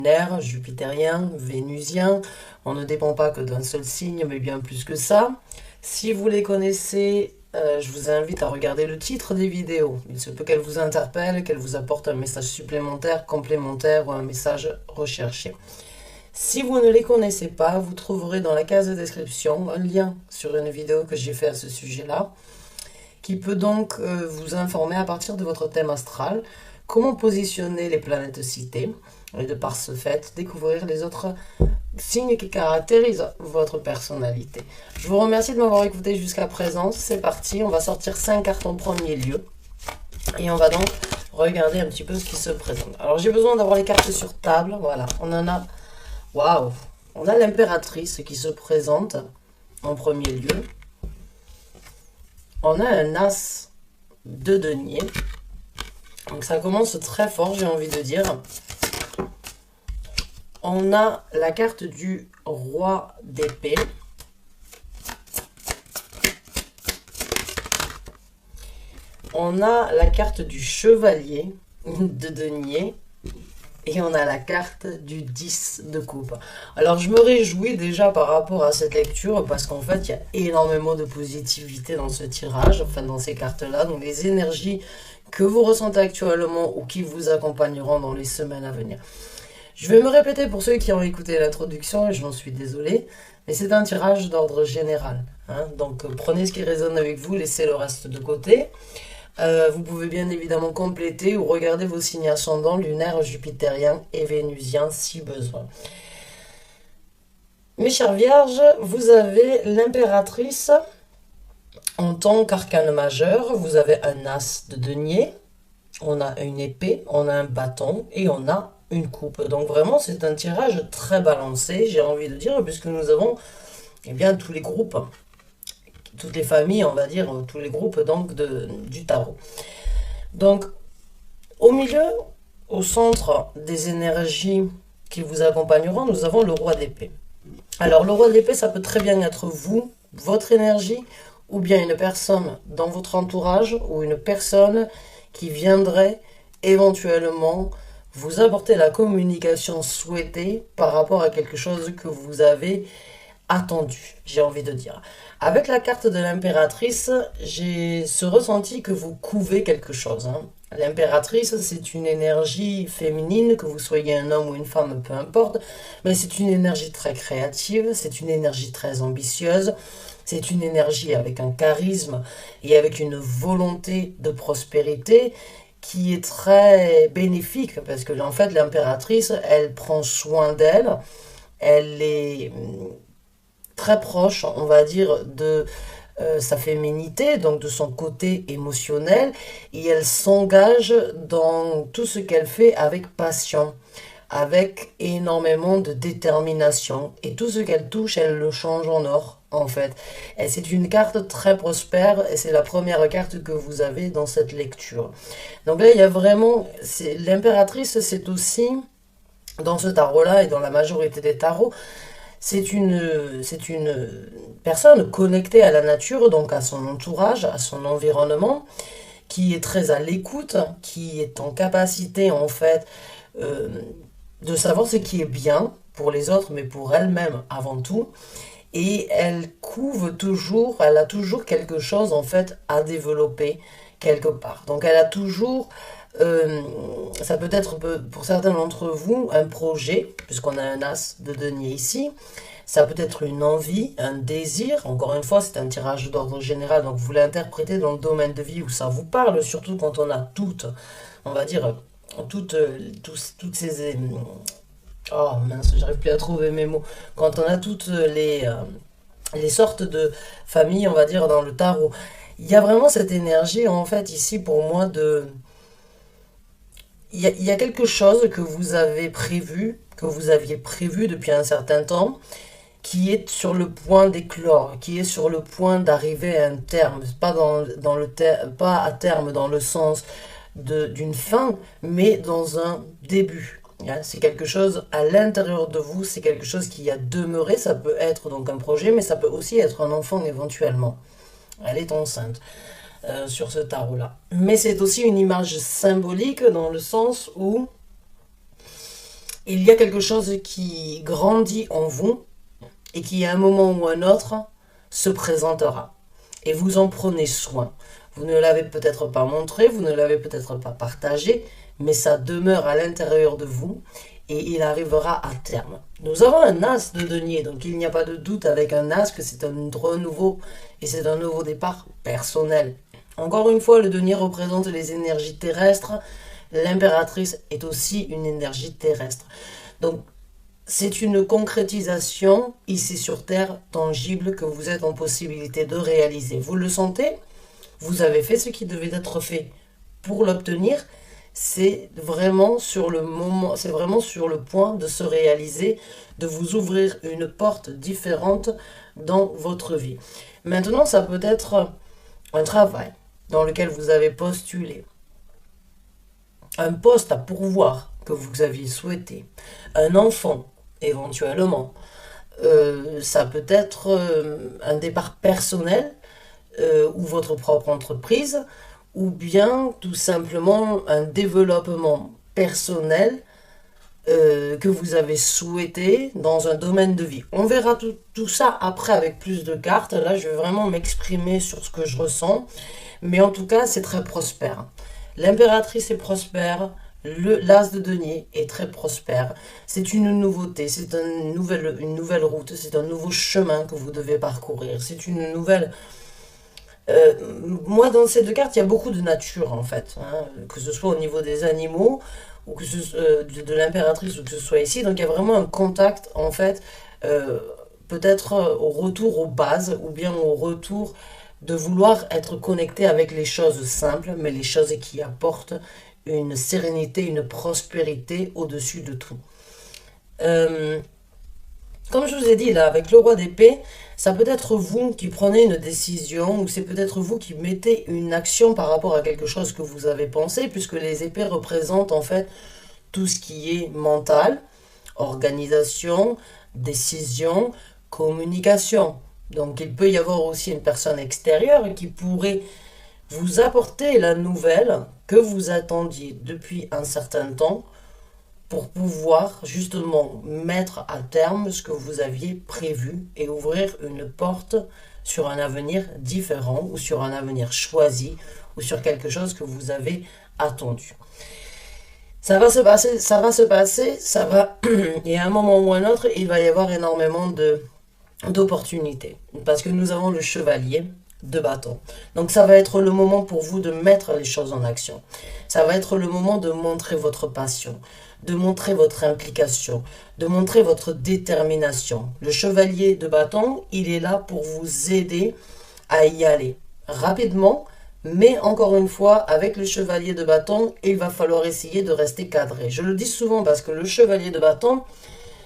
lunaire, jupitérien, vénusien. On ne dépend pas que d'un seul signe, mais bien plus que ça. Si vous les connaissez, je vous invite à regarder le titre des vidéos. Il se peut qu'elles vous interpellent, qu'elles vous apportent un message supplémentaire, complémentaire ou un message recherché. Si vous ne les connaissez pas, vous trouverez dans la case de description un lien sur une vidéo que j'ai fait à ce sujet-là, qui peut donc vous informer à partir de votre thème astral comment positionner les planètes citées et de par ce fait découvrir les autres signes qui caractérisent votre personnalité. Je vous remercie de m'avoir écouté jusqu'à présent. C'est parti, on va sortir 5 cartes en premier lieu et on va donc regarder un petit peu ce qui se présente. Alors j'ai besoin d'avoir les cartes sur table, voilà, on en a. Waouh! On a l'impératrice qui se présente en premier lieu. On a un as de denier. Donc ça commence très fort, j'ai envie de dire. On a la carte du roi d'épée. On a la carte du chevalier de denier. Et on a la carte du 10 de coupe. Alors je me réjouis déjà par rapport à cette lecture parce qu'en fait il y a énormément de positivité dans ce tirage, enfin dans ces cartes-là. Donc les énergies que vous ressentez actuellement ou qui vous accompagneront dans les semaines à venir. Je vais me répéter pour ceux qui ont écouté l'introduction et j'en suis désolée, mais c'est un tirage d'ordre général. Hein. Donc prenez ce qui résonne avec vous, laissez le reste de côté. Vous pouvez bien évidemment compléter ou regarder vos signes ascendants, lunaires, jupitériens et vénusiens si besoin. Mes chères vierges, vous avez l'impératrice en tant qu'arcane majeur. Vous avez un as de denier, on a une épée, on a un bâton et on a une coupe. Donc vraiment c'est un tirage très balancé, j'ai envie de dire, puisque nous avons bien tous les groupes, toutes les familles, on va dire, tous les groupes donc du tarot. Donc, au milieu, au centre des énergies qui vous accompagneront, nous avons le roi d'épée. Alors, le roi d'épée, ça peut très bien être vous, votre énergie, ou bien une personne dans votre entourage, ou une personne qui viendrait éventuellement vous apporter la communication souhaitée par rapport à quelque chose que vous avez attendu, j'ai envie de dire. Avec la carte de l'impératrice, j'ai ce ressenti que vous couvez quelque chose. Hein. L'impératrice, c'est une énergie féminine, que vous soyez un homme ou une femme, peu importe, mais c'est une énergie très créative, c'est une énergie très ambitieuse, c'est une énergie avec un charisme et avec une volonté de prospérité qui est très bénéfique, parce que en fait, l'impératrice, elle prend soin d'elle, elle est très proche, on va dire, de sa féminité, donc de son côté émotionnel, et elle s'engage dans tout ce qu'elle fait avec passion, avec énormément de détermination, et tout ce qu'elle touche, elle le change en or, en fait. Et c'est une carte très prospère, et c'est la première carte que vous avez dans cette lecture. Donc là, il y a vraiment, l'impératrice, c'est aussi, dans ce tarot-là, et dans la majorité des tarots, c'est une personne connectée à la nature, donc à son entourage, à son environnement, qui est très à l'écoute, qui est en capacité en fait euh, de savoir ce qui est bien pour les autres, mais pour elle-même avant tout. Et elle couve toujours, elle a toujours quelque chose en fait à développer quelque part. Donc elle a toujours, euh, ça peut être pour certains d'entre vous un projet, puisqu'on a un as de denier ici. Ça peut être une envie, un désir. Encore une fois, c'est un tirage d'ordre général, donc vous l'interprétez dans le domaine de vie où ça vous parle, surtout quand on a toutes, on va dire, toutes ces... Oh mince, j'arrive plus à trouver mes mots. Quand on a toutes les sortes de familles, on va dire, dans le tarot. Il y a vraiment cette énergie, en fait, ici, pour moi, de... Il y a quelque chose que vous avez prévu, que vous aviez prévu depuis un certain temps, qui est sur le point d'éclore, qui est sur le point d'arriver à un terme, pas, pas à terme dans le sens d'une fin, mais dans un début. Hein. C'est quelque chose à l'intérieur de vous, c'est quelque chose qui a demeuré, ça peut être donc un projet, mais ça peut aussi être un enfant éventuellement. Elle est enceinte sur ce tarot-là. Mais c'est aussi une image symbolique dans le sens où il y a quelque chose qui grandit en vous et qui, à un moment ou un autre, se présentera. Et vous en prenez soin. Vous ne l'avez peut-être pas montré, vous ne l'avez peut-être pas partagé, mais ça demeure à l'intérieur de vous et il arrivera à terme. Nous avons un as de denier, donc il n'y a pas de doute avec un as que c'est un renouveau et c'est un nouveau départ personnel. Encore une fois, le denier représente les énergies terrestres. L'impératrice est aussi une énergie terrestre. Donc, c'est une concrétisation ici sur Terre tangible que vous êtes en possibilité de réaliser. Vous le sentez? Vous avez fait ce qui devait être fait pour l'obtenir. C'est vraiment sur le moment, c'est vraiment sur le point de se réaliser, de vous ouvrir une porte différente dans votre vie. Maintenant, ça peut être un travail dans lequel vous avez postulé, un poste à pourvoir que vous aviez souhaité, un enfant éventuellement. Ça peut être un départ personnel ou votre propre entreprise, ou bien tout simplement un développement personnel que vous avez souhaité dans un domaine de vie. On verra tout ça après avec plus de cartes. Là, je vais vraiment m'exprimer sur ce que je ressens. Mais en tout cas, c'est très prospère. L'impératrice est prospère. L'as de denier est très prospère. C'est une nouveauté, c'est une nouvelle route, c'est un nouveau chemin que vous devez parcourir. C'est une nouvelle... moi, dans ces deux cartes, il y a beaucoup de nature, en fait. Hein, que ce soit au niveau des animaux, ou que de l'impératrice, ou que ce soit ici. Donc, il y a vraiment un contact, en fait, peut-être au retour aux bases, ou bien au retour de vouloir être connecté avec les choses simples, mais les choses qui apportent une sérénité, une prospérité au-dessus de tout. Euh, Comme je vous ai dit là, avec le roi d'épée, ça peut être vous qui prenez une décision ou c'est peut-être vous qui mettez une action par rapport à quelque chose que vous avez pensé, puisque les épées représentent en fait tout ce qui est mental, organisation, décision, communication. Donc il peut y avoir aussi une personne extérieure qui pourrait vous apporter la nouvelle que vous attendiez depuis un certain temps pour pouvoir justement mettre à terme ce que vous aviez prévu et ouvrir une porte sur un avenir différent ou sur un avenir choisi ou sur quelque chose que vous avez attendu. Ça va se passer, ça va se passer, ça va... Et à un moment ou un autre, il va y avoir énormément d'opportunités. Parce que nous avons le chevalier de bâton. Donc ça va être le moment pour vous de mettre les choses en action. Ça va être le moment de montrer votre passion, de montrer votre implication, de montrer votre détermination. Le chevalier de bâton, il est là pour vous aider à y aller rapidement, mais encore une fois, avec le chevalier de bâton, il va falloir essayer de rester cadré. Je le dis souvent parce que le chevalier de bâton,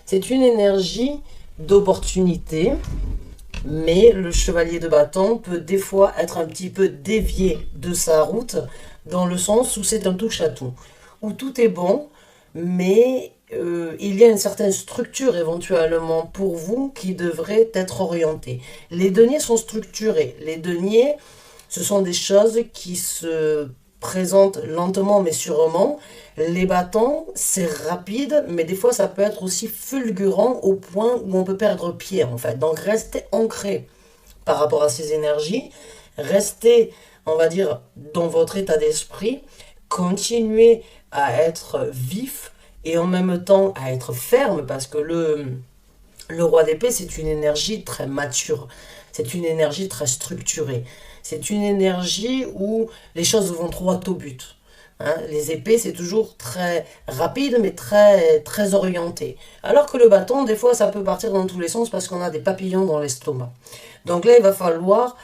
c'est une énergie d'opportunité, mais le chevalier de bâton peut des fois être un petit peu dévié de sa route, dans le sens où c'est un touche-à-tout, où tout est bon, mais il y a une certaine structure éventuellement pour vous qui devrait être orientée. Les deniers sont structurés. Les deniers, ce sont des choses qui se présentent lentement mais sûrement. Les bâtons, c'est rapide, mais des fois ça peut être aussi fulgurant au point où on peut perdre pied en fait. Donc restez ancré par rapport à ces énergies, restez, on va dire, dans votre état d'esprit, continuez à être vif et en même temps à être ferme parce que le roi d'épée, c'est une énergie très mature, c'est une énergie très structurée, c'est une énergie où les choses vont droit au but. Hein, les épées, c'est toujours très rapide, mais très orienté. Alors que le bâton, des fois, ça peut partir dans tous les sens parce qu'on a des papillons dans l'estomac. Donc là, il va falloir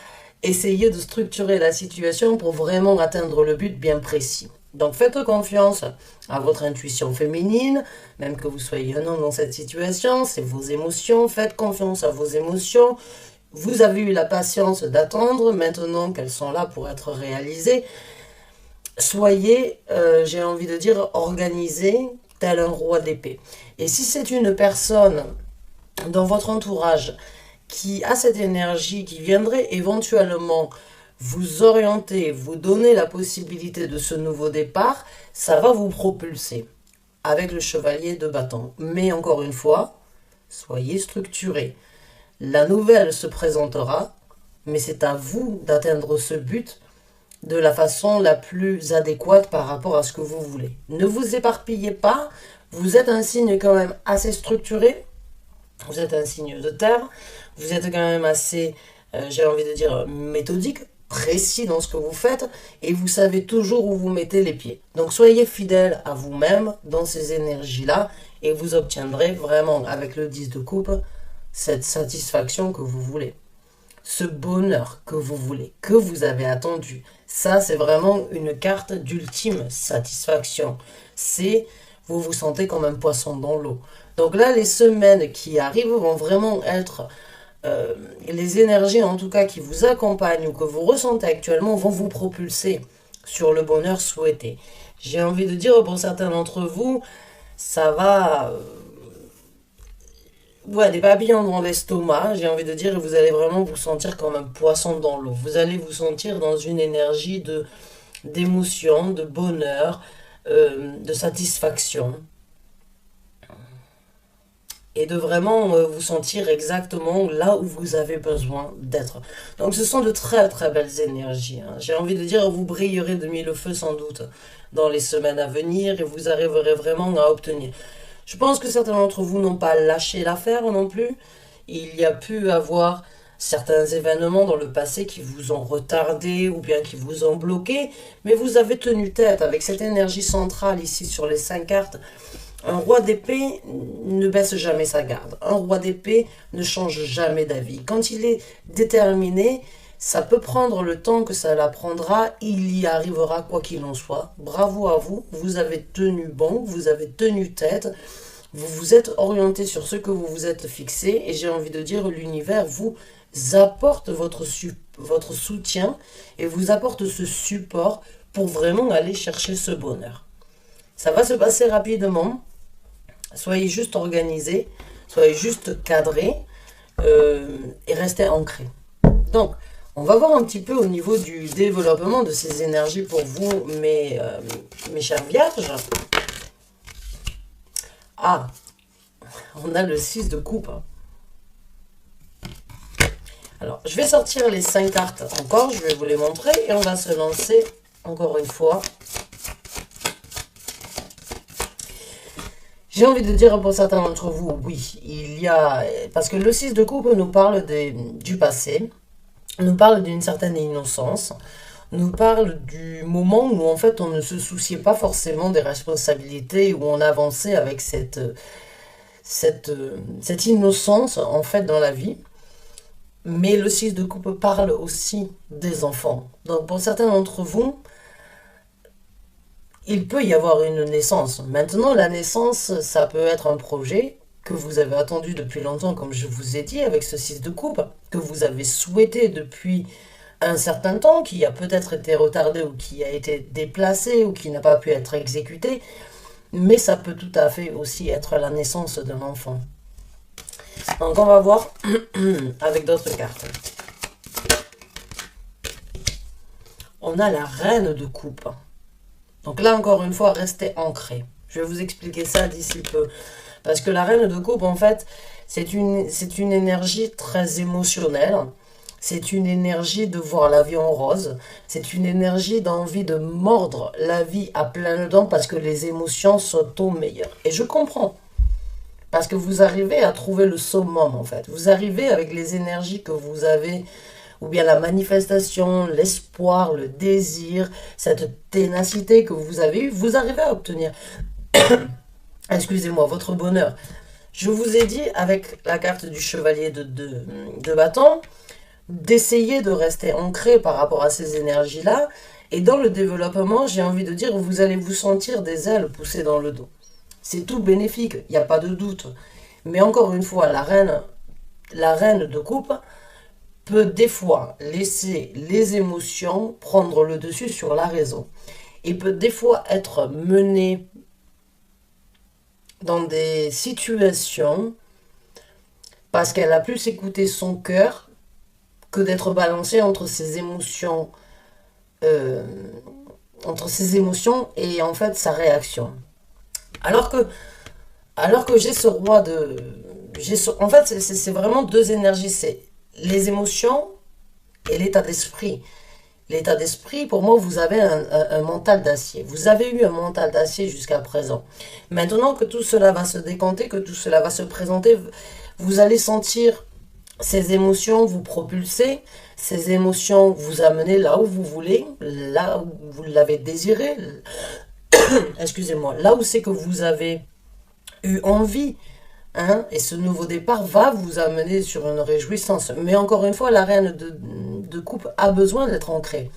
essayer de structurer la situation pour vraiment atteindre le but bien précis. Donc faites confiance à votre intuition féminine, même que vous soyez un homme dans cette situation, c'est vos émotions, faites confiance à vos émotions. Vous avez eu la patience d'attendre, maintenant qu'elles sont là pour être réalisées. Soyez, j'ai envie de dire, organisé tel un roi d'épée. Et si c'est une personne dans votre entourage qui a cette énergie, qui viendrait éventuellement vous orienter, vous donner la possibilité de ce nouveau départ, ça va vous propulser. avec le chevalier de bâton. Mais encore une fois, soyez structurés. La nouvelle se présentera, mais c'est à vous d'atteindre ce but de la façon la plus adéquate par rapport à ce que vous voulez. Ne vous éparpillez pas, vous êtes un signe quand même assez structuré, vous êtes un signe de terre, vous êtes quand même assez, j'ai envie de dire, méthodique, précis dans ce que vous faites, et vous savez toujours où vous mettez les pieds. Donc soyez fidèle à vous-même dans ces énergies-là, et vous obtiendrez vraiment, avec le 10 de coupe, cette satisfaction que vous voulez. Ce bonheur que vous voulez, que vous avez attendu. Ça, c'est vraiment une carte d'ultime satisfaction. C'est, vous vous sentez comme un poisson dans l'eau. Donc là, les semaines qui arrivent vont vraiment être, les énergies en tout cas qui vous accompagnent ou que vous ressentez actuellement vont vous propulser sur le bonheur souhaité. J'ai envie de dire pour certains d'entre vous, ça va... Ouais, des papillons dans l'estomac, j'ai envie de dire, et vous allez vraiment vous sentir comme un poisson dans l'eau. Vous allez vous sentir dans une énergie d'émotion, de bonheur, de satisfaction. Et de vraiment vous sentir exactement là où vous avez besoin d'être. Donc ce sont de très très belles énergies, hein. J'ai envie de dire, vous brillerez de mille feux sans doute dans les semaines à venir et vous arriverez vraiment à obtenir. Je pense que certains d'entre vous n'ont pas lâché l'affaire non plus. Il y a pu avoir certains événements dans le passé qui vous ont retardé ou bien qui vous ont bloqué, mais vous avez tenu tête avec cette énergie centrale ici sur les 5 cartes. Un roi d'épée ne baisse jamais sa garde. Un roi d'épée ne change jamais d'avis. Quand il est déterminé, ça peut prendre le temps que ça la prendra, il y arrivera quoi qu'il en soit. Bravo à vous, vous avez tenu bon, vous avez tenu tête, vous vous êtes orienté sur ce que vous vous êtes fixé et j'ai envie de dire l'univers vous apporte votre soutien et vous apporte ce support pour vraiment aller chercher ce bonheur. Ça va se passer rapidement. Soyez juste organisés, soyez juste cadrés et restez ancrés. Donc, on va voir un petit peu au niveau du développement de ces énergies pour vous, mes chers vierges. Ah, on a le 6 de coupe. Alors, je vais sortir les 5 cartes encore, je vais vous les montrer et on va se lancer encore une fois. J'ai envie de dire pour certains d'entre vous, oui, il y a... Parce que le 6 de coupe nous parle du passé, nous parle d'une certaine innocence, nous parle du moment où en fait on ne se souciait pas forcément des responsabilités, où on avançait avec cette innocence en fait dans la vie. Mais le 6 de coupe parle aussi des enfants. Donc pour certains d'entre vous, il peut y avoir une naissance. Maintenant, la naissance, ça peut être un projet que vous avez attendu depuis longtemps, comme je vous ai dit, avec ce 6 de coupe, que vous avez souhaité depuis un certain temps, qui a peut-être été retardé ou qui a été déplacé ou qui n'a pas pu être exécuté, mais ça peut tout à fait aussi être la naissance d'un enfant. Donc on va voir avec d'autres cartes. On a la reine de coupe. Donc là, encore une fois, restez ancrés. Je vais vous expliquer ça d'ici peu. Parce que la reine de coupe, en fait, c'est une énergie très émotionnelle. C'est une énergie de voir la vie en rose. C'est une énergie d'envie de mordre la vie à pleines dents parce que les émotions sont au meilleur. Et je comprends. Parce que vous arrivez à trouver le summum, en fait. Vous arrivez avec les énergies que vous avez... ou bien la manifestation, l'espoir, le désir, cette ténacité que vous avez eue, vous arrivez à obtenir, excusez-moi, votre bonheur. Je vous ai dit, avec la carte du chevalier de bâton, d'essayer de rester ancré par rapport à ces énergies-là, et dans le développement, j'ai envie de dire, vous allez vous sentir des ailes poussées dans le dos. C'est tout bénéfique, il n'y a pas de doute. Mais encore une fois, la reine de coupe, peut des fois laisser les émotions prendre le dessus sur la raison et peut des fois être mené dans des situations parce qu'elle a plus écouté son cœur que d'être balancée entre ses émotions et en fait sa réaction. Alors que, alors que j'ai ce roi de... En fait, c'est vraiment deux énergies. C'est les émotions et l'état d'esprit. L'état d'esprit, pour moi, vous avez un mental d'acier. Vous avez eu un mental d'acier jusqu'à présent. Maintenant que tout cela va se décanter, que tout cela va se présenter, vous allez sentir ces émotions vous propulser, ces émotions vous amener là où vous voulez, là où vous l'avez désiré, excusez-moi, là où c'est que vous avez eu envie. Hein, et ce nouveau départ va vous amener sur une réjouissance. Mais encore une fois, la reine de coupe a besoin d'être ancrée.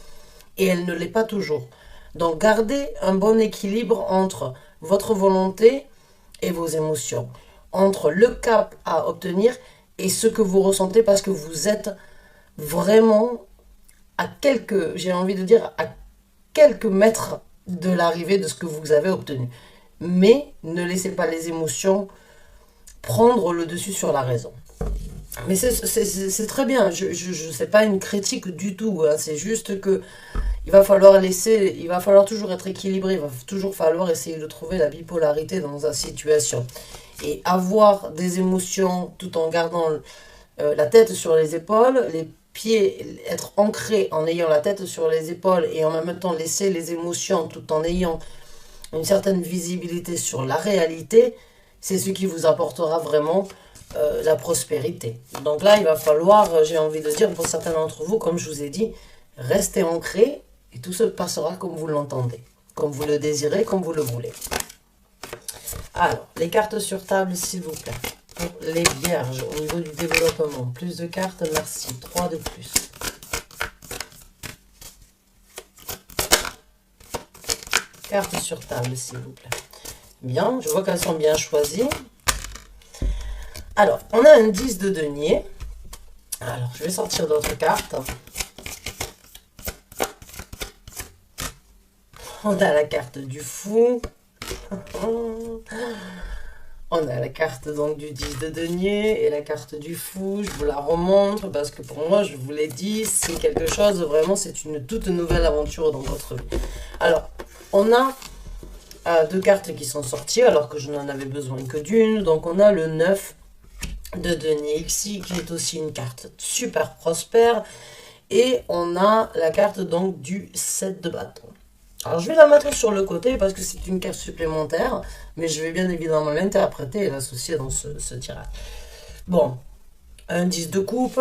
Et elle ne l'est pas toujours. Donc gardez un bon équilibre entre votre volonté et vos émotions. Entre le cap à obtenir et ce que vous ressentez parce que vous êtes vraiment à quelques, j'ai envie de dire, à quelques mètres de l'arrivée de ce que vous avez obtenu. Mais ne laissez pas les émotions prendre le dessus sur la raison. Mais c'est très bien, je sais pas une critique du tout, hein. C'est juste que il va falloir toujours être équilibré, il va toujours falloir essayer de trouver la bipolarité dans sa situation. Et avoir des émotions tout en gardant la tête sur les épaules, les pieds, être ancré en ayant la tête sur les épaules et en même temps laisser les émotions tout en ayant une certaine visibilité sur la réalité, c'est ce qui vous apportera vraiment la prospérité. Donc là, il va falloir, j'ai envie de dire, pour certains d'entre vous, comme je vous ai dit, restez ancrés et tout se passera comme vous l'entendez, comme vous le désirez, comme vous le voulez. Alors, les cartes sur table, s'il vous plaît. Pour les vierges, au niveau du développement, plus de cartes, merci. 3 de plus. Cartes sur table, s'il vous plaît. Bien, je vois qu'elles sont bien choisies. Alors, on a un 10 de denier. Alors, je vais sortir d'autres cartes. On a la carte du fou. On a la carte donc du 10 de denier et la carte du fou. Je vous la remontre parce que pour moi, je vous l'ai dit, c'est quelque chose, vraiment, c'est une toute nouvelle aventure dans votre vie. Alors, on a deux cartes qui sont sorties alors que je n'en avais besoin que d'une. Donc, on a le 9 de denier ici qui est aussi une carte super prospère. Et on a la carte donc du 7 de bâton. Alors, je vais la mettre sur le côté parce que c'est une carte supplémentaire, mais je vais bien évidemment l'interpréter et l'associer dans ce tirage. Bon, un 10 de coupe,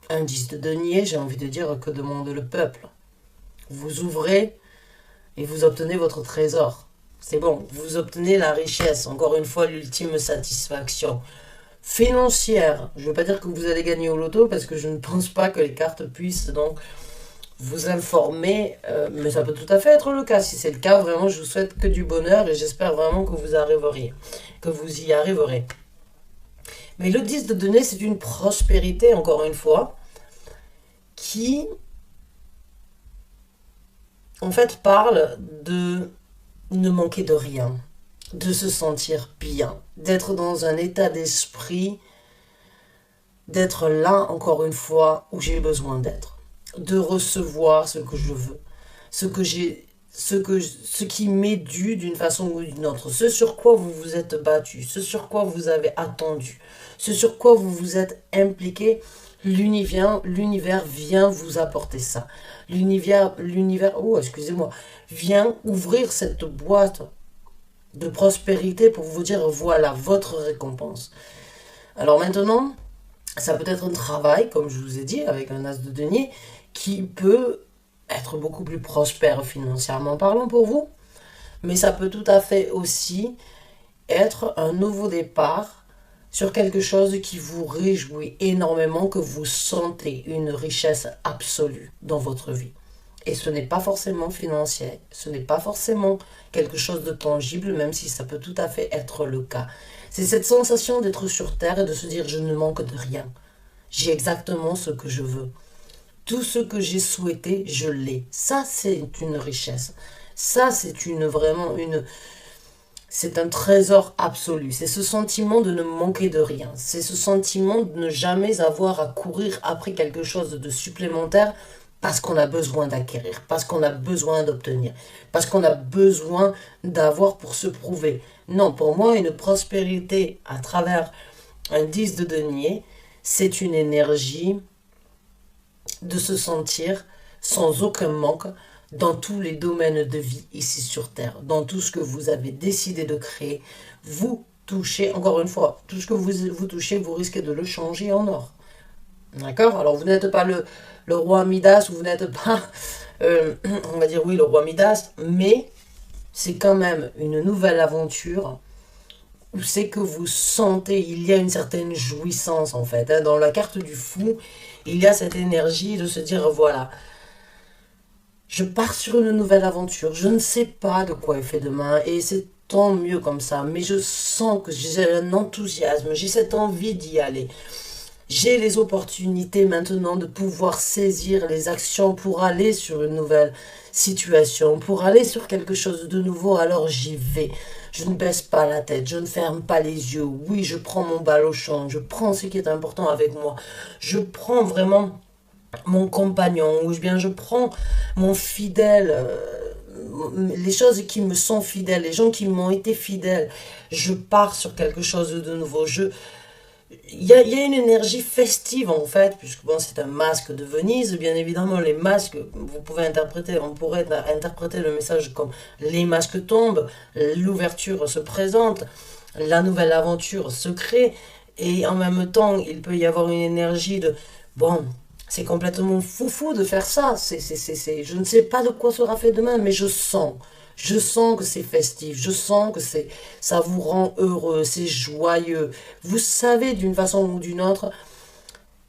un 10 de denier, j'ai envie de dire que demande le peuple. Vous ouvrez et vous obtenez votre trésor. C'est bon, vous obtenez la richesse, encore une fois l'ultime satisfaction financière. Je ne veux pas dire que vous allez gagner au loto parce que je ne pense pas que les cartes puissent donc vous informer, mais ça peut tout à fait être le cas. Si c'est le cas, vraiment, je vous souhaite que du bonheur et j'espère vraiment que vous arriverez, que vous y arriverez. Mais le 10 de denier, c'est une prospérité, encore une fois, qui, en fait, parle de ne manquer de rien, de se sentir bien, d'être dans un état d'esprit, d'être là, encore une fois, où j'ai besoin d'être. De recevoir ce que je veux, ce qui m'est dû d'une façon ou d'une autre, ce sur quoi vous vous êtes battu, ce sur quoi vous avez attendu, ce sur quoi vous vous êtes impliqué. L'univers vient vous apporter ça. L'univers, vient ouvrir cette boîte de prospérité pour vous dire voilà votre récompense. Alors maintenant, ça peut être un travail, comme je vous ai dit, avec un as de denier, qui peut être beaucoup plus prospère financièrement parlant pour vous, mais ça peut tout à fait aussi être un nouveau départ sur quelque chose qui vous réjouit énormément, que vous sentez une richesse absolue dans votre vie. Et ce n'est pas forcément financier, ce n'est pas forcément quelque chose de tangible, même si ça peut tout à fait être le cas. C'est cette sensation d'être sur Terre et de se dire je ne manque de rien. J'ai exactement ce que je veux. Tout ce que j'ai souhaité, je l'ai. Ça, c'est une richesse. Ça, c'est c'est un trésor absolu. C'est ce sentiment de ne manquer de rien. C'est ce sentiment de ne jamais avoir à courir après quelque chose de supplémentaire parce qu'on a besoin d'acquérir, parce qu'on a besoin d'obtenir, parce qu'on a besoin d'avoir pour se prouver. Non, pour moi, une prospérité à travers un 10 de denier, c'est une énergie de se sentir sans aucun manque dans tous les domaines de vie ici sur Terre, dans tout ce que vous avez décidé de créer. Vous touchez, encore une fois, tout ce que vous touchez, vous risquez de le changer en or. D'accord? Alors vous n'êtes pas le roi Midas, ou vous n'êtes pas, on va dire oui, le roi Midas, mais c'est quand même une nouvelle aventure où c'est que vous sentez, il y a une certaine jouissance en fait. Hein. Dans la carte du fou, il y a cette énergie de se dire voilà, je pars sur une nouvelle aventure, je ne sais pas de quoi est fait demain et c'est tant mieux comme ça, mais je sens que j'ai un enthousiasme, j'ai cette envie d'y aller. J'ai les opportunités maintenant de pouvoir saisir les actions pour aller sur une nouvelle situation, pour aller sur quelque chose de nouveau, alors j'y vais. Je ne baisse pas la tête, je ne ferme pas les yeux. Oui, je prends mon bal au champ, je prends ce qui est important avec moi. Je prends vraiment mon compagnon, ou bien je prends mon fidèle, les choses qui me sont fidèles, les gens qui m'ont été fidèles. Je pars sur quelque chose de nouveau. Il y a une énergie festive en fait, puisque bon, c'est un masque de Venise. Bien évidemment, les masques, vous pouvez interpréter, on pourrait interpréter le message comme les masques tombent, l'ouverture se présente, la nouvelle aventure se crée, et en même temps, il peut y avoir une énergie de bon, c'est complètement foufou de faire ça. Je ne sais pas de quoi sera fait demain, mais je sens. Je sens que c'est festif, je sens que ça vous rend heureux, c'est joyeux. Vous savez d'une façon ou d'une autre,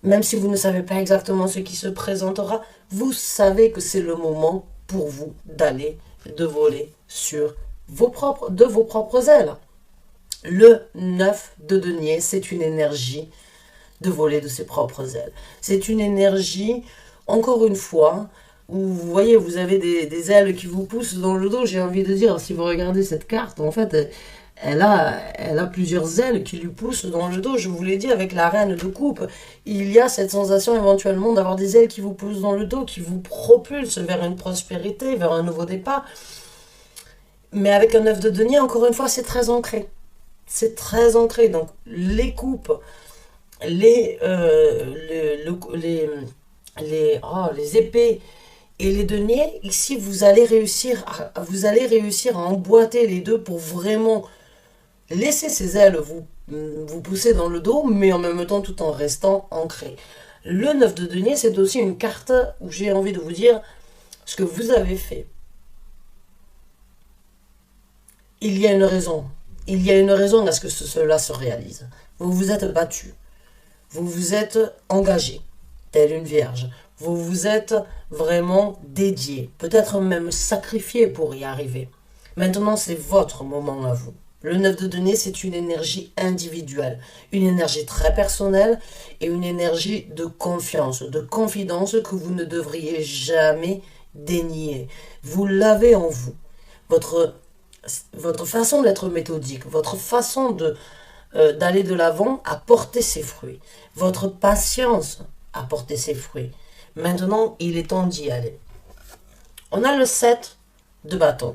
même si vous ne savez pas exactement ce qui se présentera, vous savez que c'est le moment pour vous d'aller, de voler sur de vos propres ailes. Le 9 de denier, c'est une énergie de voler de ses propres ailes. C'est une énergie, encore une fois, où vous voyez, vous avez des ailes qui vous poussent dans le dos. J'ai envie de dire, si vous regardez cette carte, en fait, elle a plusieurs ailes qui lui poussent dans le dos. Je vous l'ai dit, avec la reine de coupe, il y a cette sensation éventuellement d'avoir des ailes qui vous poussent dans le dos, qui vous propulsent vers une prospérité, vers un nouveau départ. Mais avec un 9 de denier, encore une fois, c'est très ancré. C'est très ancré. Donc, les coupes, les épées et les deniers, ici vous allez réussir à emboîter les deux pour vraiment laisser ces ailes vous pousser dans le dos, mais en même temps tout en restant ancré. Le 9 de denier, c'est aussi une carte où j'ai envie de vous dire ce que vous avez fait. Il y a une raison. Il y a une raison à ce que cela se réalise. Vous vous êtes battu. Vous vous êtes engagé, telle une vierge. Vous vous êtes vraiment dédié, peut-être même sacrifié pour y arriver. Maintenant, c'est votre moment à vous. Le 9 de denier, c'est une énergie individuelle, une énergie très personnelle et une énergie de confiance, de confidence que vous ne devriez jamais dénier. Vous l'avez en vous. Votre façon d'être méthodique, votre façon d'aller de l'avant a porté ses fruits. Votre patience a porté ses fruits. Maintenant, il est temps d'y aller. On a le 7 de bâton.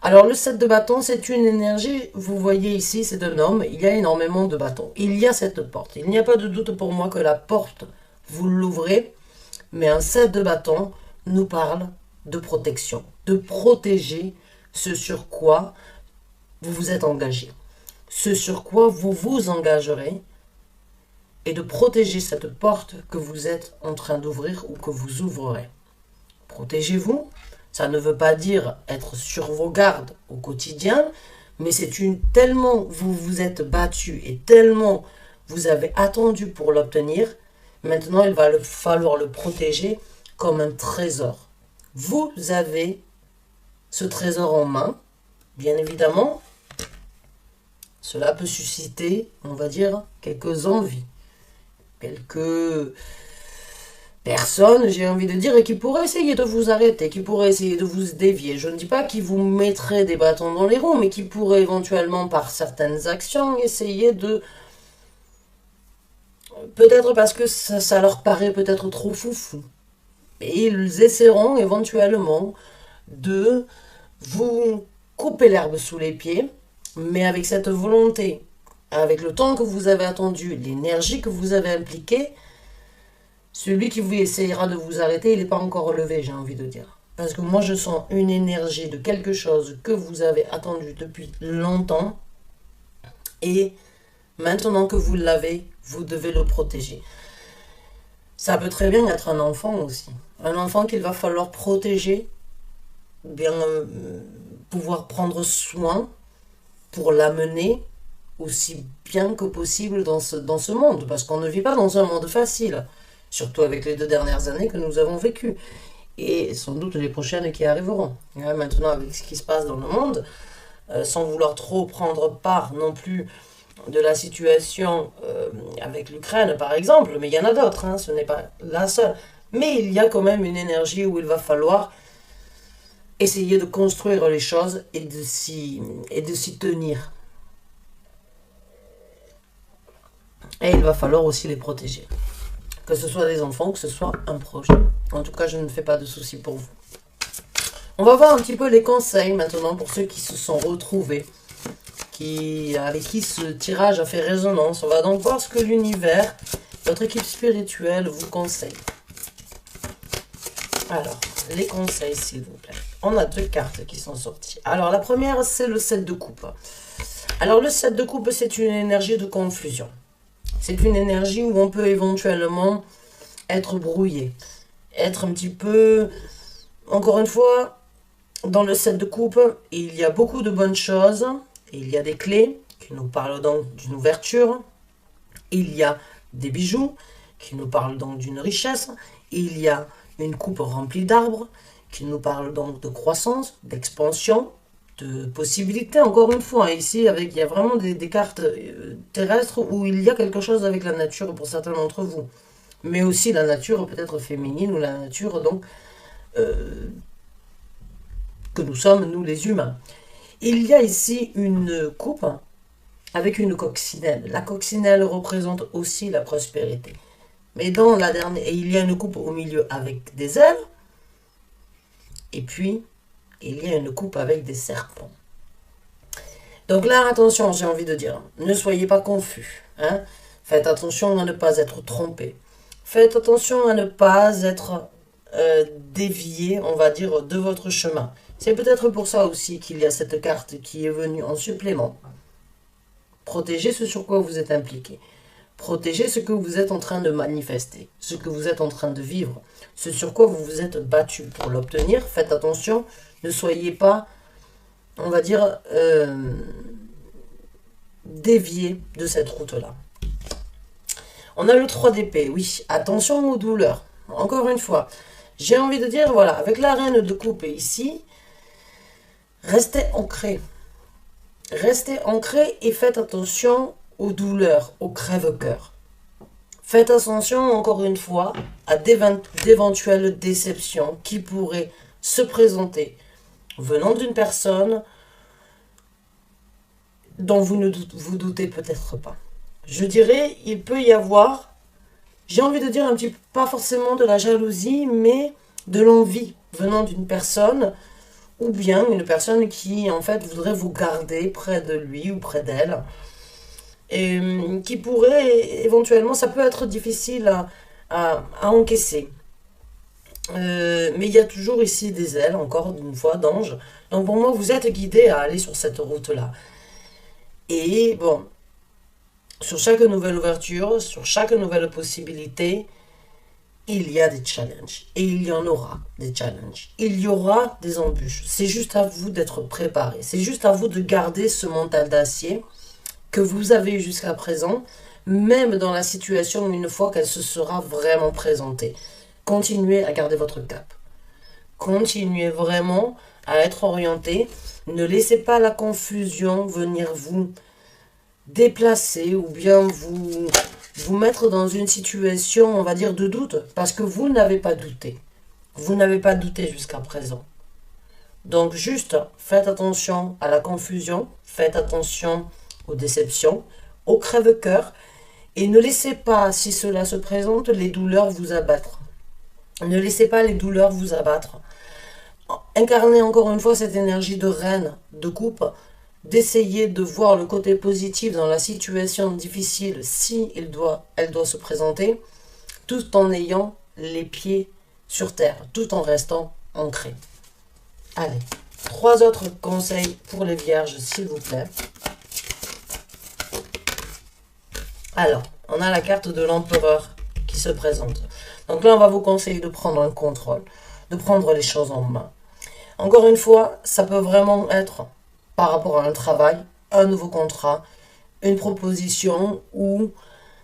Alors, le 7 de bâton, c'est une énergie, vous voyez ici, c'est un homme, il y a énormément de bâtons. Il y a cette porte. Il n'y a pas de doute pour moi que la porte, vous l'ouvrez, mais un 7 de bâton nous parle de protection, de protéger ce sur quoi vous vous êtes engagé, ce sur quoi vous vous engagerez, et de protéger cette porte que vous êtes en train d'ouvrir ou que vous ouvrerez. Protégez-vous, ça ne veut pas dire être sur vos gardes au quotidien, mais c'est tellement vous vous êtes battu et tellement vous avez attendu pour l'obtenir, maintenant il va falloir le protéger comme un trésor. Vous avez ce trésor en main, bien évidemment, cela peut susciter, on va dire, quelques envies, quelques personnes, j'ai envie de dire, et qui pourraient essayer de vous arrêter, qui pourraient essayer de vous dévier. Je ne dis pas qu'ils vous mettraient des bâtons dans les roues, mais qui pourraient éventuellement, par certaines actions, essayer de... Peut-être parce que ça leur paraît peut-être trop foufou. Et ils essaieront éventuellement de vous couper l'herbe sous les pieds, mais avec cette volonté, avec le temps que vous avez attendu, l'énergie que vous avez impliquée, celui qui vous essayera de vous arrêter, il n'est pas encore relevé, j'ai envie de dire. Parce que moi, je sens une énergie de quelque chose que vous avez attendu depuis longtemps. Et maintenant que vous l'avez, vous devez le protéger. Ça peut très bien être un enfant aussi. Un enfant qu'il va falloir protéger, bien pouvoir prendre soin pour l'amener aussi bien que possible dans ce monde. Parce qu'on ne vit pas dans un monde facile. Surtout avec les 2 dernières années que nous avons vécues. Et sans doute les prochaines qui arriveront. Maintenant, avec ce qui se passe dans le monde, sans vouloir trop prendre part non plus de la situation avec l'Ukraine, par exemple, mais il y en a d'autres, hein, ce n'est pas la seule. Mais il y a quand même une énergie où il va falloir essayer de construire les choses et de s'y tenir. Et il va falloir aussi les protéger. Que ce soit des enfants, que ce soit un projet. En tout cas, je ne fais pas de soucis pour vous. On va voir un petit peu les conseils maintenant pour ceux qui se sont retrouvés, avec qui ce tirage a fait résonance. On va donc voir ce que l'univers, votre équipe spirituelle vous conseille. Alors, les conseils, s'il vous plaît. On a 2 cartes qui sont sorties. Alors, la première, c'est le 7 de coupe. Alors, le 7 de coupe, c'est une énergie de confusion. C'est une énergie où on peut éventuellement être brouillé. Être un petit peu... Encore une fois, dans le 7 de coupe, il y a beaucoup de bonnes choses. Il y a des clés qui nous parlent donc d'une ouverture. Il y a des bijoux qui nous parlent donc d'une richesse. Il y a une coupe remplie d'arbres qui nous parle donc de croissance, d'expansion, de possibilités. Encore une fois, ici, il y a vraiment des cartes terrestres où il y a quelque chose avec la nature pour certains d'entre vous. Mais aussi la nature peut-être féminine ou la nature donc que nous sommes, nous les humains. Il y a ici une coupe avec une coccinelle. La coccinelle représente aussi la prospérité. Mais dans la dernière, il y a une coupe au milieu avec des ailes. Et puis, il y a une coupe avec des serpents. Donc là, attention, j'ai envie de dire, ne soyez pas confus. Hein? Faites attention à ne pas être trompé. Faites attention à ne pas être dévié, on va dire, de votre chemin. C'est peut-être pour ça aussi qu'il y a cette carte qui est venue en supplément. Protégez ce sur quoi vous êtes impliqué. Protégez ce que vous êtes en train de manifester, ce que vous êtes en train de vivre, ce sur quoi vous vous êtes battu pour l'obtenir. Faites attention, ne soyez pas, on va dire, dévié de cette route-là. On a le 3 d'épée, oui, attention aux douleurs. Encore une fois, j'ai envie de dire, voilà, avec la reine de coupe ici, restez ancré. Restez ancré et faites attention aux douleurs, aux crève-cœur. Faites attention, encore une fois, à d'éventuelles déceptions qui pourraient se présenter venant d'une personne dont vous ne vous doutez peut-être pas. Je dirais, il peut y avoir, j'ai envie de dire un petit peu, pas forcément de la jalousie, mais de l'envie venant d'une personne, ou bien une personne qui, en fait, voudrait vous garder près de lui ou près d'elle, et qui pourrait, éventuellement, ça peut être difficile à encaisser. Mais il y a toujours ici des ailes, encore une fois, d'anges. Donc pour moi, vous êtes guidé à aller sur cette route-là. Et bon, sur chaque nouvelle ouverture, sur chaque nouvelle possibilité, il y a des challenges. Et il y en aura des challenges. Il y aura des embûches. C'est juste à vous d'être préparé. C'est juste à vous de garder ce mental d'acier que vous avez eu jusqu'à présent, même dans la situation une fois qu'elle se sera vraiment présentée. Continuez à garder votre cap. Continuez vraiment à être orienté. Ne laissez pas la confusion venir vous déplacer ou bien vous mettre dans une situation, on va dire, de doute, parce que vous n'avez pas douté. Vous n'avez pas douté jusqu'à présent. Donc juste, faites attention à la confusion, faites attention aux déceptions, aux crève-cœur, et ne laissez pas, si cela se présente, les douleurs vous abattre. Ne laissez pas les douleurs vous abattre. Incarnez encore une fois cette énergie de reine, de coupe, d'essayer de voir le côté positif dans la situation difficile si elle doit se présenter, tout en ayant les pieds sur terre, tout en restant ancré. Allez, 3 autres conseils pour les vierges, s'il vous plaît. Alors, on a la carte de l'empereur qui se présente. Donc là, on va vous conseiller de prendre un contrôle, de prendre les choses en main. Encore une fois, ça peut vraiment être par rapport à un travail, un nouveau contrat, une proposition où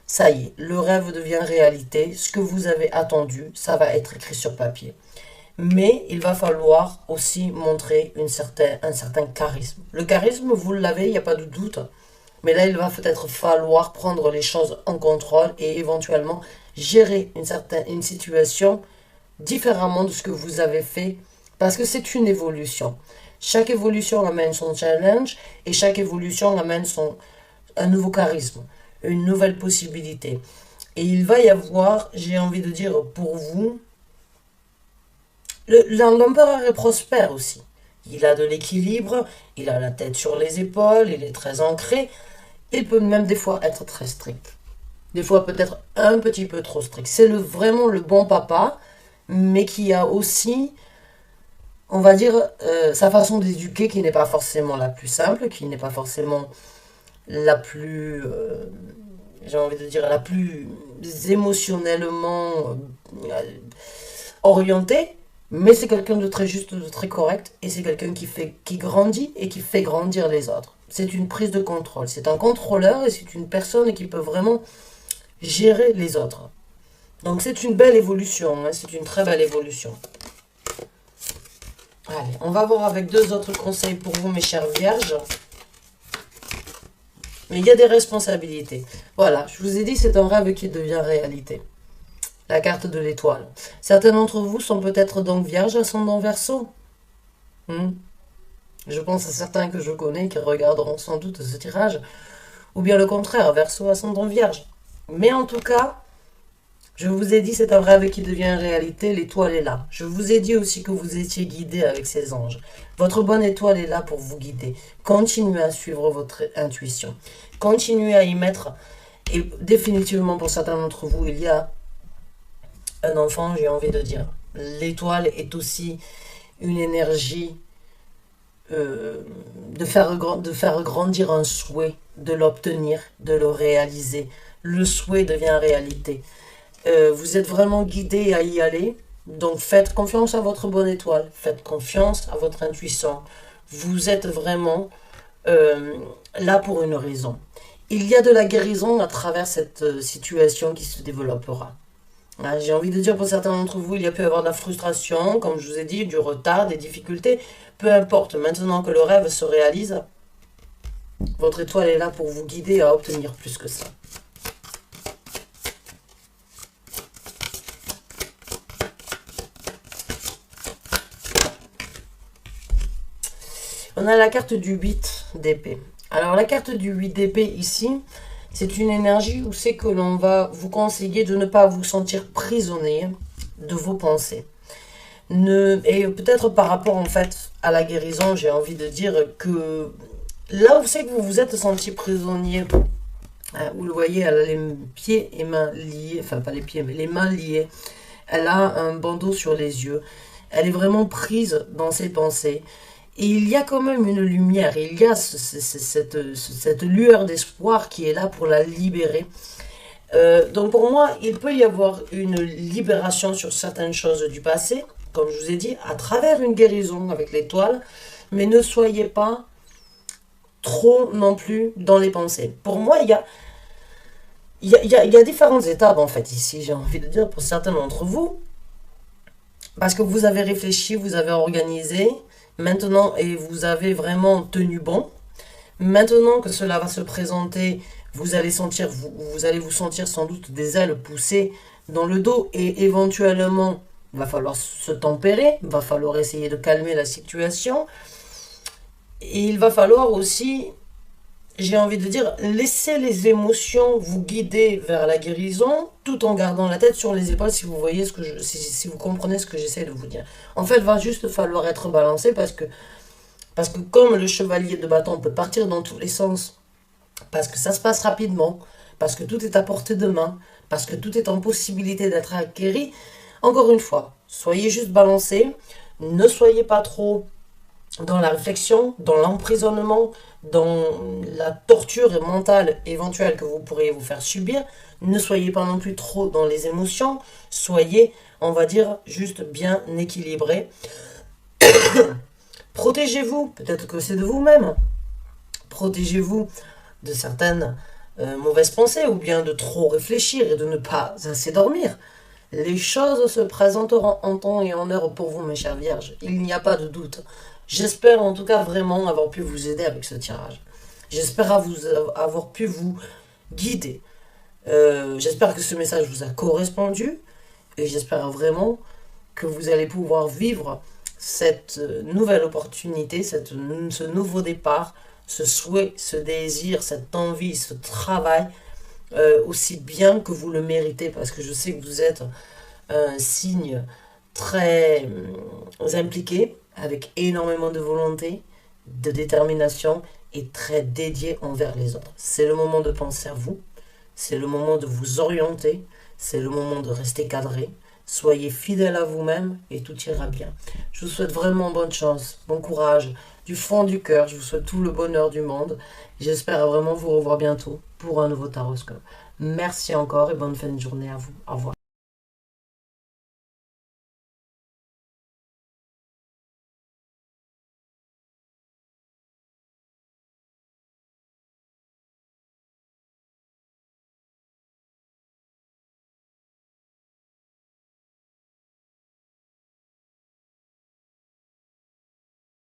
ça y est, le rêve devient réalité. Ce que vous avez attendu, ça va être écrit sur papier. Mais il va falloir aussi montrer un certain charisme. Le charisme, vous l'avez, il n'y a pas de doute. Mais là, il va peut-être falloir prendre les choses en contrôle et éventuellement gérer une situation différemment de ce que vous avez fait. Parce que c'est une évolution. Chaque évolution amène son challenge et chaque évolution amène un nouveau charisme, une nouvelle possibilité. Et il va y avoir, j'ai envie de dire pour vous, l'empereur est prospère aussi. Il a de l'équilibre, il a la tête sur les épaules, il est très ancré. Il peut même des fois être très strict. Des fois peut-être un petit peu trop strict. C'est vraiment le bon papa, mais qui a aussi, on va dire, sa façon d'éduquer qui n'est pas forcément la plus simple, qui n'est pas forcément la plus, j'ai envie de dire, la plus émotionnellement orientée. Mais c'est quelqu'un de très juste, de très correct, et c'est quelqu'un qui grandit et qui fait grandir les autres. C'est une prise de contrôle. C'est un contrôleur et c'est une personne qui peut vraiment gérer les autres. Donc c'est une belle évolution, hein, c'est une très belle évolution. Allez, on va voir avec 2 autres conseils pour vous, mes chères vierges. Mais il y a des responsabilités. Voilà, je vous ai dit, c'est un rêve qui devient réalité. La carte de l'étoile. Certains d'entre vous sont peut-être donc vierges, ascendant Verseau. Je pense à certains que je connais qui regarderont sans doute ce tirage. Ou bien le contraire, Verseau, ascendant Vierge. Mais en tout cas, je vous ai dit, c'est un rêve qui devient réalité, l'étoile est là. Je vous ai dit aussi que vous étiez guidé avec ces anges. Votre bonne étoile est là pour vous guider. Continuez à suivre votre intuition. Continuez à y mettre. Et définitivement, pour certains d'entre vous, il y a un enfant, j'ai envie de dire. L'étoile est aussi une énergie de faire grandir un souhait, de l'obtenir, de le réaliser. Le souhait devient réalité. Vous êtes vraiment guidé à y aller. Donc faites confiance à votre bonne étoile. Faites confiance à votre intuition. Vous êtes vraiment là pour une raison. Il y a de la guérison à travers cette situation qui se développera. J'ai envie de dire pour certains d'entre vous, il y a pu avoir de la frustration, comme je vous ai dit, du retard, des difficultés. Peu importe, maintenant que le rêve se réalise, votre étoile est là pour vous guider à obtenir plus que ça. On a la carte du 8 d'épée. Alors la carte du 8 d'épée ici, c'est une énergie où c'est que l'on va vous conseiller de ne pas vous sentir prisonnier de vos pensées. Et peut-être par rapport en fait à la guérison, j'ai envie de dire que là où c'est que vous vous êtes senti prisonnier, vous le voyez, elle a les pieds et mains liés, enfin pas les pieds mais les mains liées, elle a un bandeau sur les yeux, elle est vraiment prise dans ses pensées. Et il y a quand même une lumière, il y a cette lueur d'espoir qui est là pour la libérer. Donc pour moi, il peut y avoir une libération sur certaines choses du passé, comme je vous ai dit, à travers une guérison avec l'étoile, mais ne soyez pas trop non plus dans les pensées. Pour moi, il y a différentes étapes en fait ici, j'ai envie de dire pour certains d'entre vous, parce que vous avez réfléchi, vous avez organisé, maintenant, et vous avez vraiment tenu bon. Maintenant que cela va se présenter, vous allez vous sentir sans doute des ailes poussées dans le dos et éventuellement, il va falloir se tempérer, il va falloir essayer de calmer la situation. Et il va falloir aussi j'ai envie de dire, laissez les émotions vous guider vers la guérison, tout en gardant la tête sur les épaules, si vous voyez si vous comprenez ce que j'essaie de vous dire. En fait, il va juste falloir être balancé parce que comme le chevalier de bâton peut partir dans tous les sens, parce que ça se passe rapidement, parce que tout est à portée de main, parce que tout est en possibilité d'être acquéri, encore une fois, soyez juste balancé, ne soyez pas trop dans la réflexion, dans l'emprisonnement, dans la torture mentale éventuelle que vous pourriez vous faire subir. Ne soyez pas non plus trop dans les émotions, soyez, on va dire, juste bien équilibré. Protégez-vous, peut-être que c'est de vous-même. Protégez-vous de certaines mauvaises pensées ou bien de trop réfléchir et de ne pas assez dormir. Les choses se présenteront en temps et en heure pour vous, mes chères vierges. Il n'y a pas de doute. J'espère en tout cas vraiment avoir pu vous aider avec ce tirage. J'espère avoir pu vous guider. J'espère que ce message vous a correspondu et j'espère vraiment que vous allez pouvoir vivre cette nouvelle opportunité, ce nouveau départ, ce souhait, ce désir, cette envie, ce travail, aussi bien que vous le méritez, parce que je sais que vous êtes un signe très impliqué, avec énormément de volonté, de détermination et très dédié envers les autres. C'est le moment de penser à vous, c'est le moment de vous orienter, c'est le moment de rester cadré. Soyez fidèle à vous-même et tout ira bien. Je vous souhaite vraiment bonne chance, bon courage, du fond du cœur. Je vous souhaite tout le bonheur du monde. J'espère vraiment vous revoir bientôt pour un nouveau Taroscope. Merci encore et bonne fin de journée à vous. Au revoir.